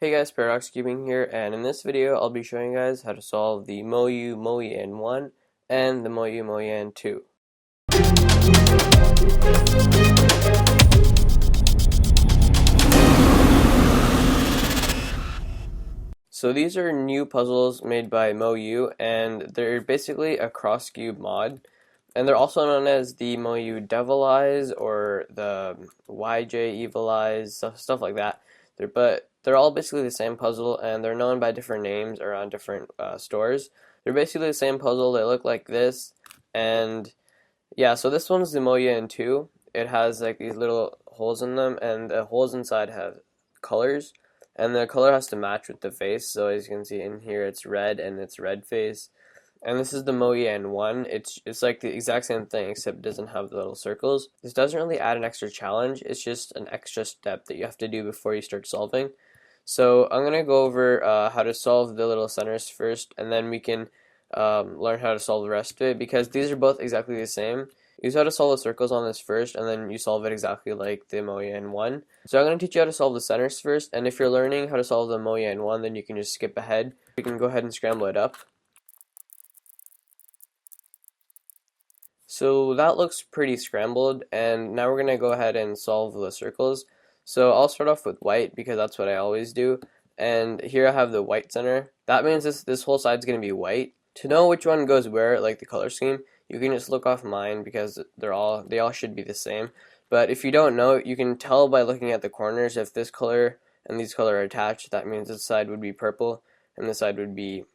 Hey guys, Paradox Cubing here, and in this video I'll be showing you guys how to solve the Moyu Moyan 1 and the Moyu Moyan 2. So these are new puzzles made by Moyu, and they're basically a cross cube mod, and they're also known as the Moyu Devil Eyes or the YJ Evil Eyes, stuff like that. They're all basically the same puzzle, and they're known by different names around different stores. They're basically the same puzzle. They look like this, and yeah. So this one's the Moyan 2. It has like these little holes in them, and the holes inside have colors, and the color has to match with the face. So as you can see in here, it's red, and it's red face. And this is the Moyan 1. It's like the exact same thing, except it doesn't have the little circles. This doesn't really add an extra challenge. It's just an extra step that you have to do before you start solving. So I'm going to go over how to solve the little centers first, and then we can learn how to solve the rest of it, because these are both exactly the same. You just have to solve the circles on this first, and then you solve it exactly like the Moyan 1. So I'm going to teach you how to solve the centers first, and if you're learning how to solve the Moyan 1, then you can just skip ahead. You can go ahead and scramble it up. So that looks pretty scrambled, and now we're going to go ahead and solve the circles. So I'll start off with white because that's what I always do. And here I have the white center. That means this whole side's going to be white. To know which one goes where, like the color scheme, you can just look off mine because they all should be the same. But if you don't know, you can tell by looking at the corners if this color and these color are attached. That means this side would be purple and this side would be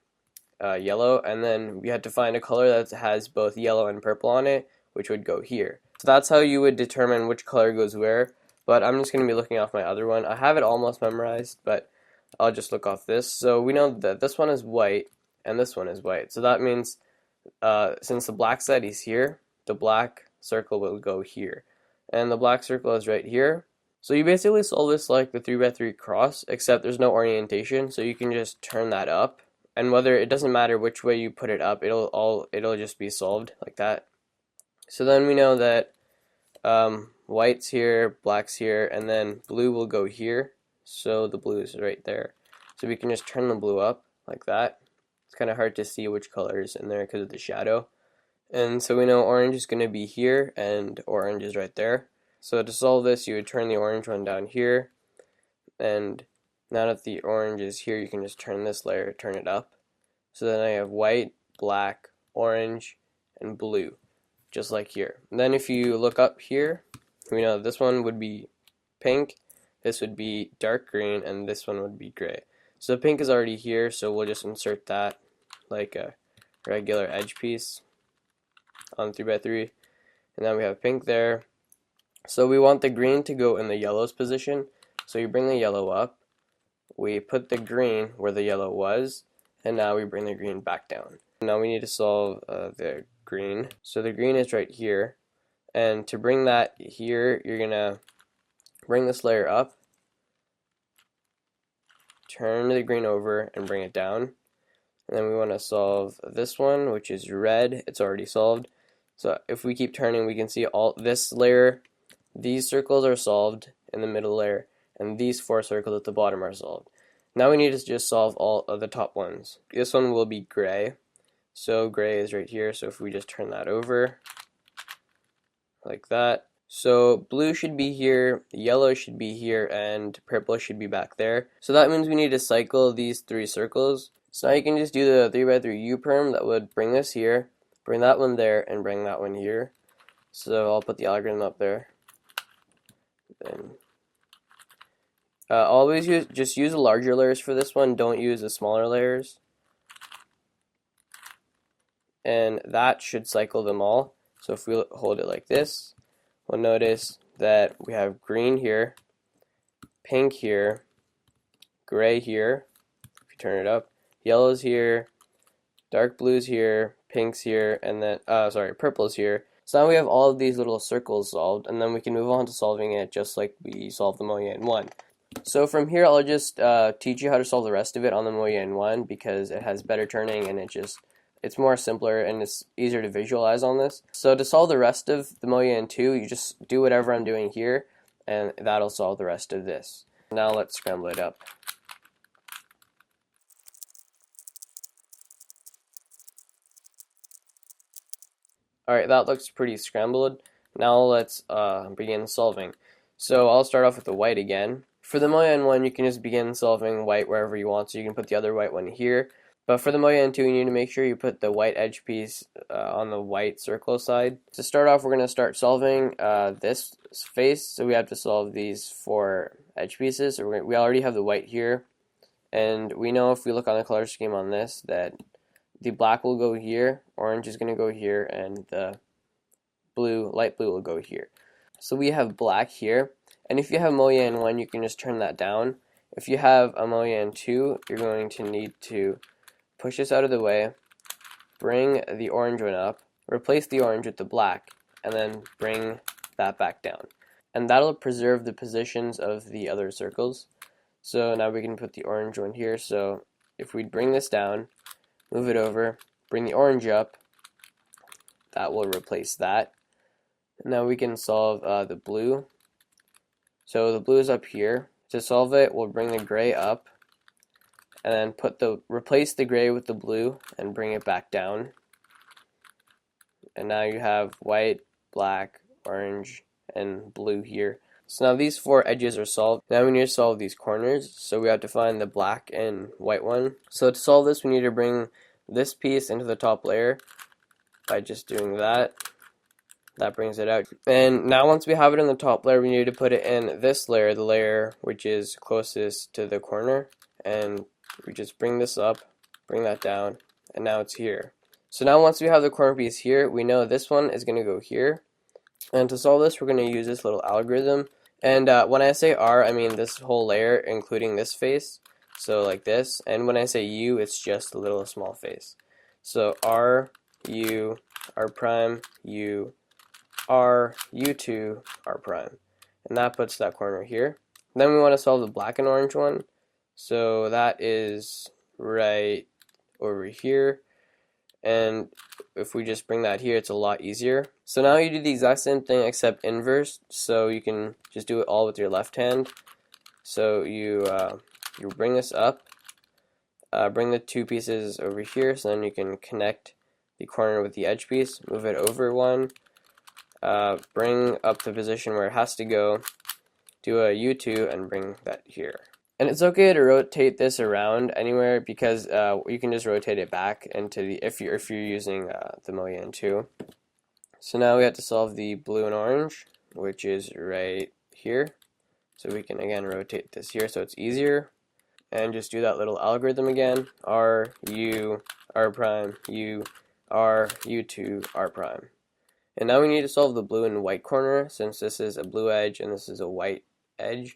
yellow, and then we had to find a color that has both yellow and purple on it, which would go here. So that's how you would determine which color goes where, but I'm just going to be looking off my other one. I have it almost memorized, but I'll just look off this. So we know that this one is white and this one is white. So that means since the black side is here, the black circle will go here. And the black circle is right here. So you basically solve this like the 3x3 cross, except there's no orientation, so you can just turn that up. And it doesn't matter which way you put it up, it'll just be solved like that. So then we know that white's here, black's here, and then blue will go here. So the blue is right there. So we can just turn the blue up like that. It's kind of hard to see which color is in there because of the shadow. And so we know orange is going to be here, and orange is right there. So to solve this, you would turn the orange one down here, and now that the orange is here, you can just turn this layer, turn it up. So then I have white, black, orange, and blue, just like here. And then if you look up here, we know this one would be pink, this would be dark green, and this one would be gray. So pink is already here, so we'll just insert that like a regular edge piece on 3x3. And then we have pink there. So we want the green to go in the yellow's position. So you bring the yellow up. We put the green where the yellow was, and now we bring the green back down. Now we need to solve the green. So the green is right here, and to bring that here, you're gonna bring this layer up, turn the green over, and bring it down. And then we want to solve this one, which is red. It's already solved. So if we keep turning, we can see all this layer, these circles are solved in the middle layer, and these 4 circles at the bottom are solved. Now we need to just solve all of the top ones. This one will be gray. So gray is right here, so if we just turn that over, like that. So blue should be here, yellow should be here, and purple should be back there. So that means we need to cycle these 3 circles. So now you can just do the 3x3 U-perm that would bring this here, bring that one there, and bring that one here. So I'll put the algorithm up there. Then always just use the larger layers for this one. Don't use the smaller layers. And that should cycle them all. So if we hold it like this, we'll notice that we have green here, pink here, gray here. If you turn it up, yellow's here, dark blue's here, pink's here, and then purple's here. So now we have all of these little circles solved, and then we can move on to solving it just like we solved the Moyan 1. So from here, I'll just teach you how to solve the rest of it on the Moyan 1 because it has better turning and it's more simpler and it's easier to visualize on this. So to solve the rest of the Moyan 2, you just do whatever I'm doing here, and that'll solve the rest of this. Now let's scramble it up. Alright, that looks pretty scrambled. Now let's begin solving. So I'll start off with the white again. For the Moyan one, you can just begin solving white wherever you want, so you can put the other white one here. But for the Moyan 2, you need to make sure you put the white edge piece on the white circle side. To start off, we're going to start solving this face, so we have to solve these 4 edge pieces. So we already have the white here, and we know if we look on the color scheme on this that the black will go here, orange is going to go here, and the blue, light blue will go here. So we have black here, and if you have Moyan 1, you can just turn that down. If you have a Moyan 2, you're going to need to push this out of the way, bring the orange one up, replace the orange with the black, and then bring that back down. And that'll preserve the positions of the other circles. So now we can put the orange one here. So if we bring this down, move it over, bring the orange up, that will replace that. And now we can solve the blue. So the blue is up here. To solve it, we'll bring the gray up, and then replace the gray with the blue and bring it back down. And now you have white, black, orange, and blue here. So now these 4 edges are solved. Now we need to solve these corners. So we have to find the black and white one. So to solve this, we need to bring this piece into the top layer by just doing that. That brings it out. And now once we have it in the top layer, we need to put it in this layer, the layer which is closest to the corner. And we just bring this up, bring that down, and now it's here. So now once we have the corner piece here, we know this one is going to go here. And to solve this, we're going to use this little algorithm. And when I say R, I mean this whole layer, including this face. So like this. And when I say U, it's just a little small face. So R, U, R prime, U, R, U2, R prime. And that puts that corner here. Then we want to solve the black and orange one. So that is right over here. And if we just bring that here, it's a lot easier. So now you do the exact same thing except inverse. So you can just do it all with your left hand. So you bring this up, bring the 2 pieces over here, so then you can connect the corner with the edge piece, move it over one, bring up the position where it has to go, do a U2, and bring that here. And it's okay to rotate this around anywhere because you can just rotate it back into the if you're using the Moyan 2. So now we have to solve the blue and orange, which is right here. So we can again rotate this here so it's easier, and just do that little algorithm again: R, U, R prime, U, R, U2, R prime. And now we need to solve the blue and white corner, since this is a blue edge and this is a white edge.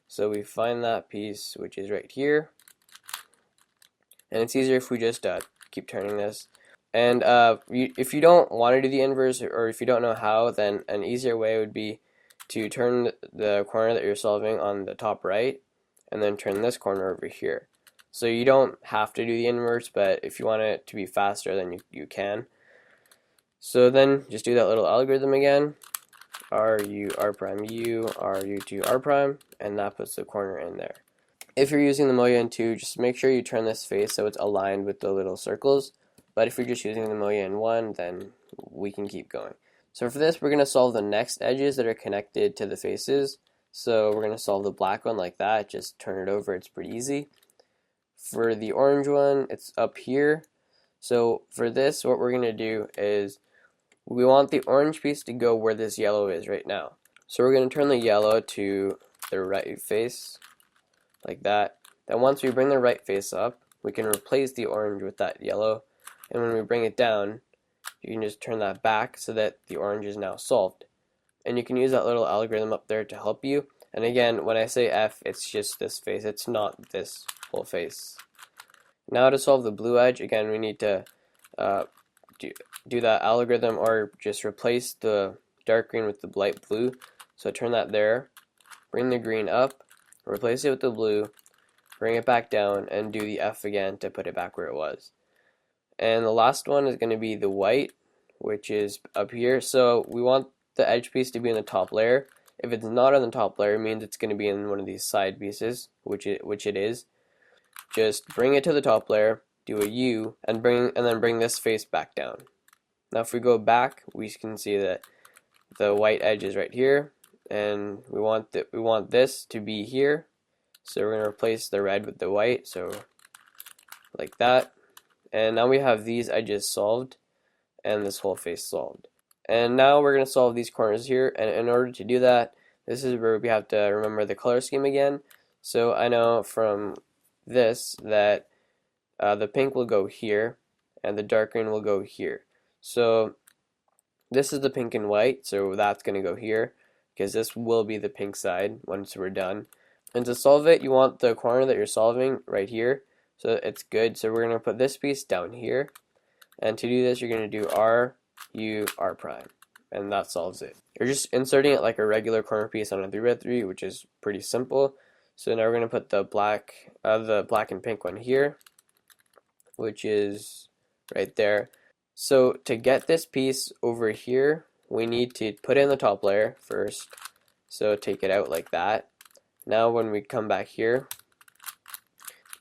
So we find that piece, which is right here. And it's easier if we just keep turning this. And if you don't want to do the inverse, or if you don't know how, then an easier way would be to turn the corner that you're solving on the top right, and then turn this corner over here. So you don't have to do the inverse, but if you want it to be faster, then you can. So then just do that little algorithm again. R, U, R prime, U, R, U2, R prime, and that puts the corner in there. If you're using the Moyan 2, just make sure you turn this face so it's aligned with the little circles. But if you're just using the Moyan 1, then we can keep going. So for this, we're going to solve the next edges that are connected to the faces. So we're going to solve the black one like that. Just turn it over, it's pretty easy. For the orange one, it's up here. So for this, what we're going to do is we want the orange piece to go where this yellow is right now. So we're going to turn the yellow to the right face, like that. Then once we bring the right face up, we can replace the orange with that yellow. And when we bring it down, you can just turn that back so that the orange is now solved. And you can use that little algorithm up there to help you. And again, when I say F, it's just this face. It's not this whole face. Now to solve the blue edge, again, we need to do that algorithm, or just replace the dark green with the light blue. So turn that there, bring the green up, replace it with the blue, bring it back down, and do the F again to put it back where it was. And the last one is going to be the white, which is up here. So we want the edge piece to be in the top layer. If it's not on the top layer, it means it's going to be in one of these side pieces, which it is. Just bring it to the top layer, do a U, and then bring this face back down. Now if we go back, we can see that the white edge is right here, and we want this to be here. So we're going to replace the red with the white, so like that. And now we have these edges solved and this whole face solved. And now we're going to solve these corners here, and in order to do that, this is where we have to remember the color scheme again. So I know from this that the pink will go here and the dark green will go here. So this is the pink and white, so that's going to go here because this will be the pink side once we're done. And to solve it, you want the corner that you're solving right here, so it's good. So we're going to put this piece down here, and to do this you're going to do R, U, R prime, and that solves it. You're just inserting it like a regular corner piece on a 3x3, which is pretty simple. So now we're going to put the black and pink one here, which is right there. So to get this piece over here, we need to put in the top layer first. So take it out like that. Now when we come back here,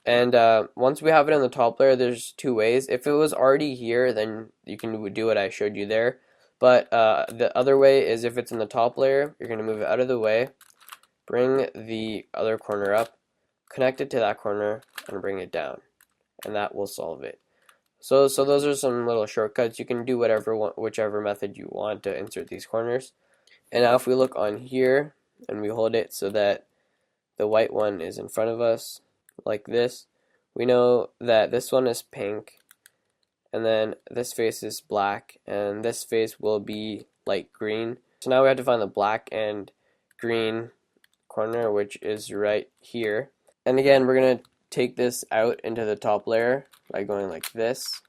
and once we have it in the top layer, there's two ways. If it was already here, then you can do what I showed you there. But the other way is if it's in the top layer, you're going to move it out of the way, bring the other corner up, connect it to that corner, and bring it down. And that will solve it. So those are some little shortcuts. You can do whichever method you want to insert these corners. And now if we look on here and we hold it so that the white one is in front of us like this, we know that this one is pink, and then this face is black, and this face will be light green. So now we have to find the black and green corner, which is right here. And again, we're going to take this out into the top layer by going like this.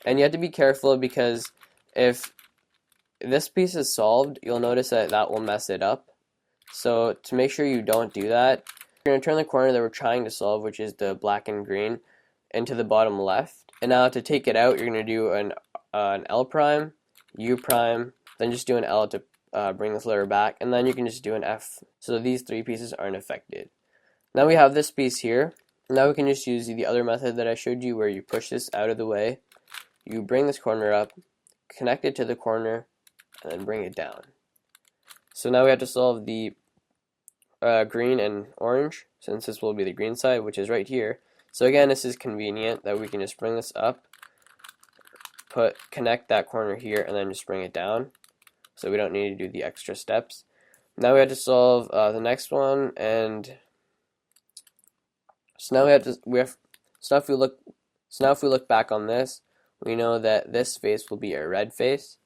And you have to be careful because if this piece is solved, you'll notice that that will mess it up. So to make sure you don't do that, you're going to turn the corner that we're trying to solve, which is the black and green, into the bottom left. And now to take it out, you're going to do an L prime, U prime, then just do an L to bring this layer back, and then you can just do an F. So these three pieces aren't affected. Now we have this piece here. Now we can just use the other method that I showed you where you push this out of the way, you bring this corner up, connect it to the corner, and then bring it down. So now we have to solve the green and orange, since this will be the green side, which is right here. So again, this is convenient that we can just bring this up, connect that corner here, and then just bring it down. So we don't need to do the extra steps. Now we have to solve the next one, and so now if we look back on this, we know that this face will be a red face.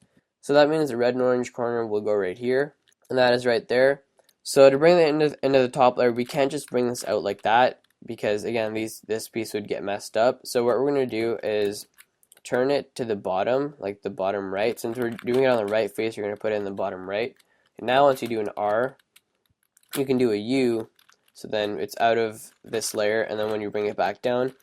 So that means the red and orange corner will go right here, and that is right there. So to bring it into the top layer, we can't just bring this out like that, because again, this piece would get messed up. So what we're going to do is turn it to the bottom, like the bottom right. Since we're doing it on the right face, you're going to put it in the bottom right. And now once you do an R, you can do a U, so then it's out of this layer, and then when you bring it back down,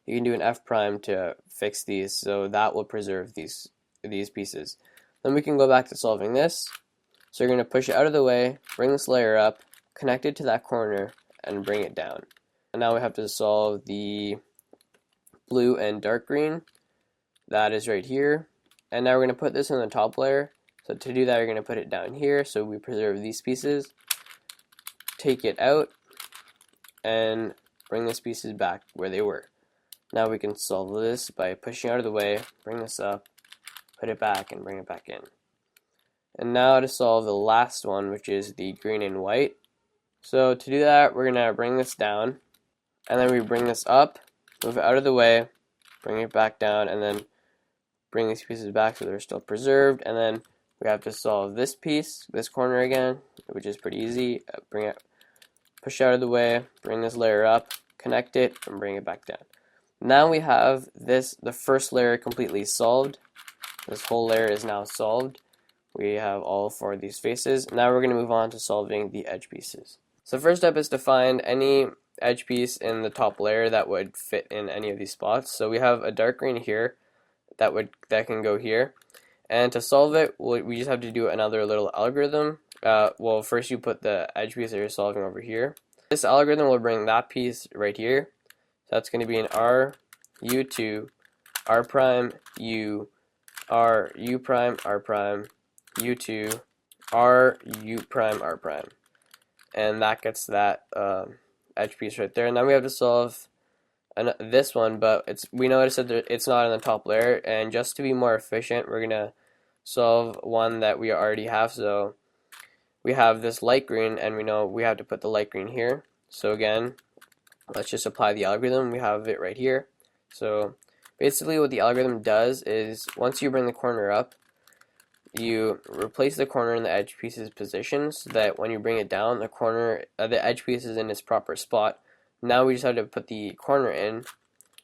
you can do an F prime to fix these, so that will preserve these pieces. Then we can go back to solving this. So you're going to push it out of the way, bring this layer up, connect it to that corner, and bring it down. And now we have to solve the blue and dark green. That is right here. And now we're going to put this in the top layer. So to do that, you're going to put it down here so we preserve these pieces. Take it out and bring these pieces back where they were. Now we can solve this by pushing out of the way, bring this up, put it back, and bring it back in. And now to solve the last one, which is the green and white. So to do that, we're going to bring this down, and then we bring this up, move it out of the way, bring it back down, and then bring these pieces back so they're still preserved. And then we have to solve this piece, this corner again, which is pretty easy. Push it out of the way, bring this layer up, connect it, and bring it back down. Now we have the first layer completely solved. This whole layer is now solved. We have all four of these faces. Now we're going to move on to solving the edge pieces. So first step is to find any edge piece in the top layer that would fit in any of these spots. So we have a dark green here that can go here. And to solve it, we just have to do another little algorithm. Well, first you put the edge piece that you're solving over here. This algorithm will bring that piece right here. So that's going to be an R, U2, R prime, U, R U prime R prime U2 R U prime R prime, and that gets that edge piece right there. And then we have to solve this one, but we noticed that it's not in the top layer, and just to be more efficient, we're gonna solve one that we already have. So we have this light green, and we know we have to put the light green here. So again, let's just apply the algorithm. We have it right here. So basically what the algorithm does is once you bring the corner up, you replace the corner in the edge piece's position so that when you bring it down, the edge piece is in its proper spot. Now we just have to put the corner in.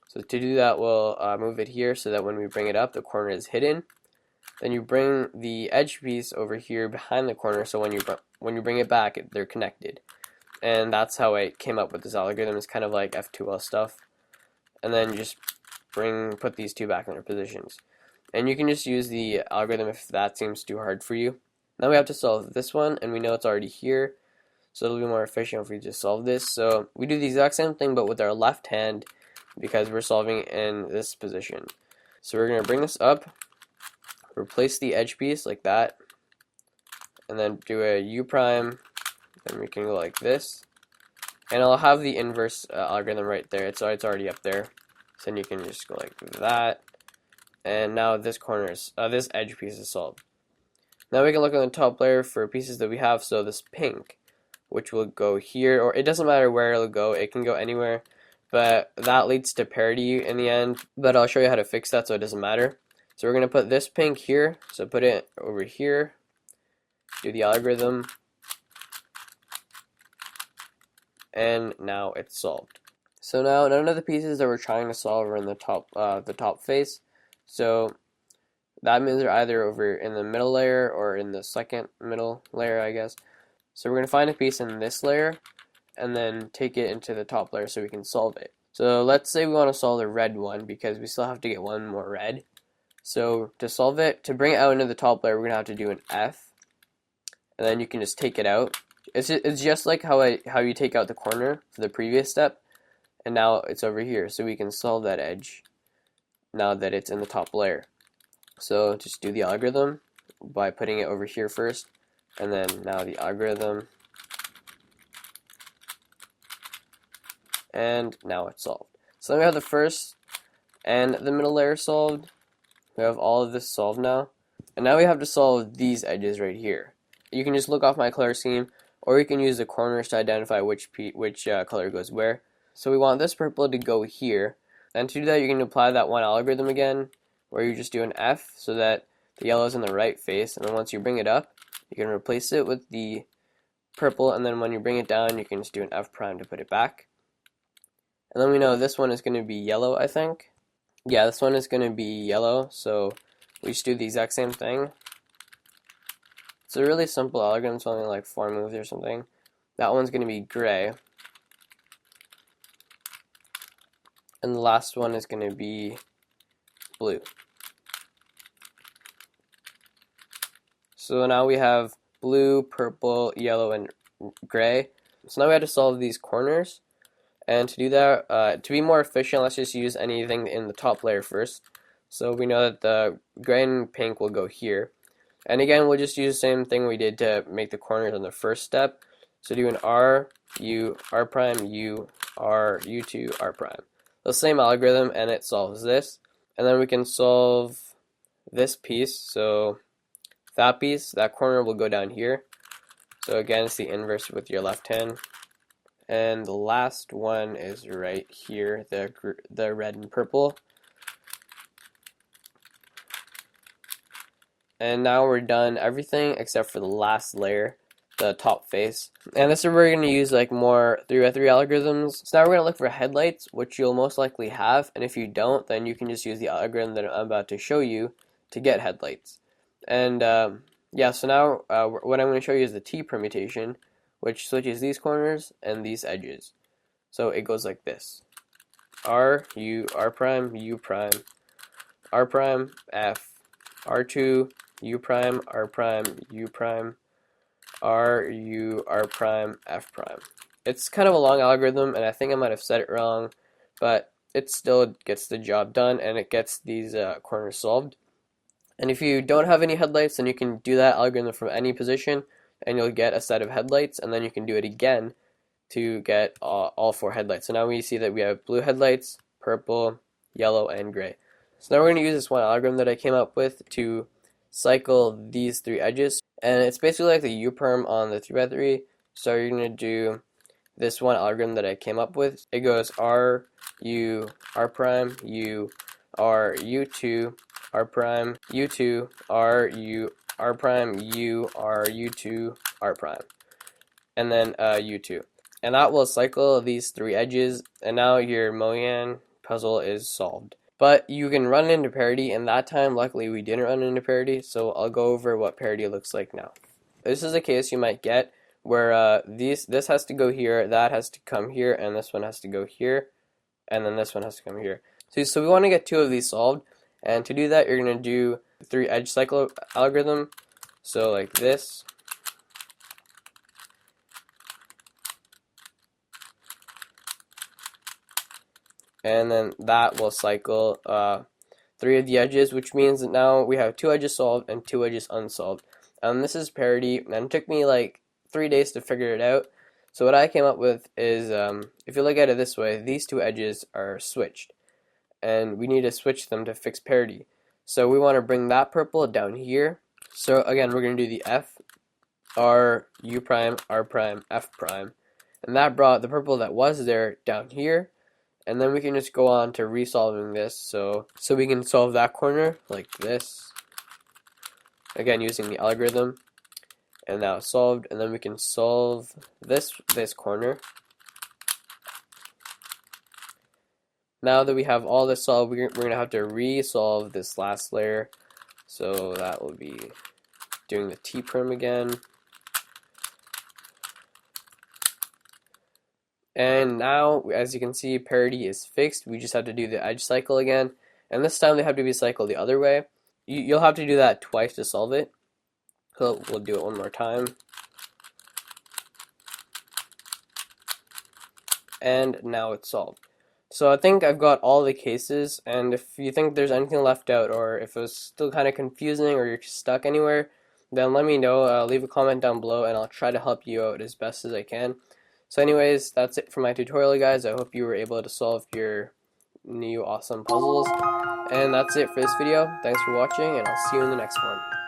So to do that, we'll move it here so that when we bring it up, the corner is hidden. Then you bring the edge piece over here behind the corner, so when you bring it back, they're connected. And that's how I came up with this algorithm. It's kind of like F2L stuff. And then just put these two back in their positions. And you can just use the algorithm if that seems too hard for you. Now we have to solve this one, and we know it's already here, so it'll be more efficient if we just solve this. So we do the exact same thing, but with our left hand, because we're solving in this position. So we're going to bring this up, replace the edge piece like that, and then do a U prime, then we can go like this. And I'll have the inverse algorithm right there. It's already up there. So then you can just go like that. And now this this edge piece is solved. Now we can look on the top layer for pieces that we have. So this pink, which will go here, or it doesn't matter where it'll go. It can go anywhere, but that leads to parity in the end. But I'll show you how to fix that so it doesn't matter. So we're going to put this pink here. So put it over here. Do the algorithm. And now it's solved. So now none of the pieces that we're trying to solve are in the top face. So that means they're either over in the middle layer or in the second middle layer, I guess. So we're going to find a piece in this layer and then take it into the top layer so we can solve it. So let's say we want to solve the red one because we still have to get one more red. So to solve it, to bring it out into the top layer, we're going to have to do an F. And then you can just take it out. It's just like how you take out the corner for the previous step. And now it's over here. So we can solve that edge now that it's in the top layer. So just do the algorithm by putting it over here first, and then now the algorithm, and now it's solved. So then we have the first and the middle layer solved. We have all of this solved now, and now we have to solve these edges right here. You can just look off my color scheme, or you can use the corners to identify which color goes where. So we want this purple to go here. And to do that, you can apply that one algorithm again, where you just do an F so that the yellow is in the right face. And then once you bring it up, you can replace it with the purple. And then when you bring it down, you can just do an F prime to put it back. And then we know this one is going to be yellow, I think. Yeah, this one is going to be yellow. So we just do the exact same thing. It's a really simple algorithm. It's only like 4 moves or something. That one's going to be gray. And the last one is going to be blue. So now we have blue, purple, yellow, and gray. So now we have to solve these corners. And to do that, to be more efficient, let's just use anything in the top layer first. So we know that the gray and pink will go here. And again, we'll just use the same thing we did to make the corners on the first step. So do an R, U, R prime, U, R, U2, R prime. The same algorithm, and it solves this. And then we can solve this piece. So that piece, that corner will go down here. So again, it's the inverse with your left hand. And the last one is right here, the red and purple. And now we're done everything except for the last layer, the top face. And this is where we're going to use like more 3x3 algorithms. So now we're going to look for headlights, which you'll most likely have. And if you don't, then you can just use the algorithm that I'm about to show you to get headlights. And yeah, so now what I'm going to show you is the T permutation, which switches these corners and these edges. So it goes like this. R, U, R prime, U prime, R prime, F, R2, U prime, R prime, U prime, R, U, R prime, F prime. It's kind of a long algorithm, and I think I might have said it wrong, but it still gets the job done, and it gets these corners solved. And if you don't have any headlights, then you can do that algorithm from any position, and you'll get a set of headlights, and then you can do it again to get all 4 headlights. So now we see that we have blue headlights, purple, yellow, and gray. So now we're going to use this one algorithm that I came up with to cycle these 3 edges. And it's basically like the U-perm on the 3x3. So you're going to do this one algorithm that I came up with. It goes R, U, R prime, U, R, U2, R prime, U2, R, U, R prime, U, R, U2, R prime. And then U2. And that will cycle these 3 edges, and now your Moyan puzzle is solved. But you can run into parity, and that time, luckily, we didn't run into parity, so I'll go over what parity looks like now. This is a case you might get where this has to go here, that has to come here, and this one has to go here, and then this one has to come here. So we want to get 2 of these solved, and to do that, you're going to do 3 edge cycle algorithm. So like this. And then that will cycle 3 of the edges, which means that now we have 2 edges solved and 2 edges unsolved. This is parity, and it took me like 3 days to figure it out. So what I came up with is, if you look at it this way, these 2 edges are switched, and we need to switch them to fix parity. So we want to bring that purple down here. So again, we're going to do the F, R, U prime, R prime, F prime, and that brought the purple that was there down here. And then we can just go on to resolving this, so we can solve that corner like this, again using the algorithm, and now it's solved. And then we can solve this corner. Now that we have all this solved, we're going to have to resolve this last layer, so that will be doing the T-perm again. And now, as you can see, parity is fixed. We just have to do the edge cycle again. And this time they have to be cycled the other way. You'll have to do that twice to solve it. So we'll do it one more time. And now it's solved. So I think I've got all the cases. And if you think there's anything left out, or if it was still kind of confusing, or you're stuck anywhere, then let me know. Leave a comment down below, and I'll try to help you out as best as I can. So anyways, that's it for my tutorial, guys. I hope you were able to solve your new awesome puzzles. And that's it for this video. Thanks for watching, and I'll see you in the next one.